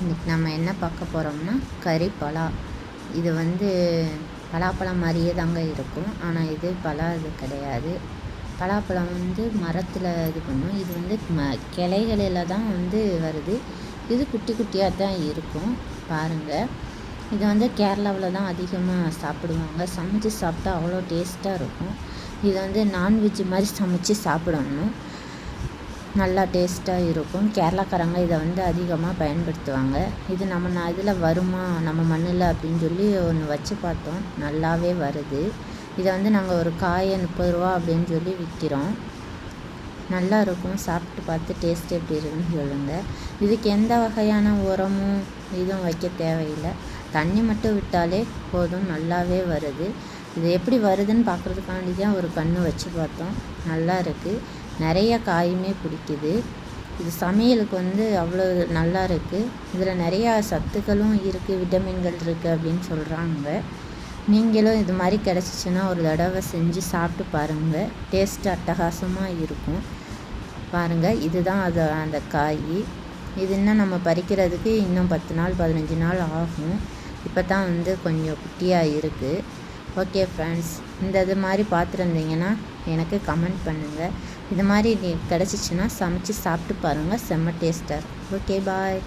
இன்றைக்கி நம்ம என்ன பார்க்க போகிறோம்னா கறி பலா. இது பலாப்பழம் மாதிரியே தாங்க இருக்கும், ஆனால் இது இது கிடையாது. பலாப்பழம் மரத்தில் இது பண்ணும். இது கிளைகளில் தான் வருது. இது குட்டி குட்டியாக தான் இருக்கும் பாருங்கள். இது கேரளாவில் தான் அதிகமாக சாப்பிடுவாங்க. சமைச்சு சாப்பிட்டா அவ்வளோ டேஸ்ட்டாக இருக்கும். இது நான்வெஜ் மாதிரி சமைச்சு சாப்பிடணும், நல்லா டேஸ்ட்டாக இருக்கும். கேரளாக்காரங்க இதை அதிகமாக பயன்படுத்துவாங்க. இது நம்ம இதில் வருமா நம்ம மண்ணில் அப்படின்னு சொல்லி ஒன்று வச்சு பார்த்தோம், நல்லாவே வருது. இதை நாங்கள் ஒரு காயை 30 ரூபா அப்படின்னு சொல்லி விற்கிறோம். நல்லா இருக்கும், சாப்பிட்டு பார்த்து டேஸ்ட் எப்படி இருக்குன்னு சொல்லுங்கள். இதுக்கு எந்த வகையான உரமும் இதுவும் வைக்க தேவையில்லை, தண்ணி மட்டும் விட்டாலே போதும், நல்லாவே வருது. இது எப்படி வருதுன்னு பார்க்குறதுக்காண்டி தான் ஒரு கன்று வச்சு பார்த்தோம். நல்லா இருக்குது, நிறைய காயுமே பிடிக்குது. இது சமையலுக்கு அவ்வளோ நல்லா இருக்குது. இதில் நிறையா சத்துக்களும் இருக்குது, விட்டமின்கள் இருக்குது அப்படின்னு சொல்கிறாங்க. நீங்களும் இது மாதிரி கிடச்சிச்சின்னா ஒரு தடவை செஞ்சு சாப்பிட்டு பாருங்கள், டேஸ்ட்டு அட்டகாசமாக இருக்கும். பாருங்கள், இதுதான் அந்த காய். இது இன்னும் நம்ம பறிக்கிறதுக்கு இன்னும் 10 நாள் 15 நாள் ஆகும். இப்போ தான் கொஞ்சம் குட்டியாக இருக்குது. ஓகே ஃப்ரெண்ட்ஸ், இது மாதிரி பார்த்துருந்தீங்கன்னா எனக்கு கமெண்ட் பண்ணுங்கள். இது மாதிரி கிடச்சிச்சின்னா சமைச்சு சாப்பிட்டு பாருங்கள், செம்ம டேஸ்ட்டாக இருக்கும். ஓகே, பாய்.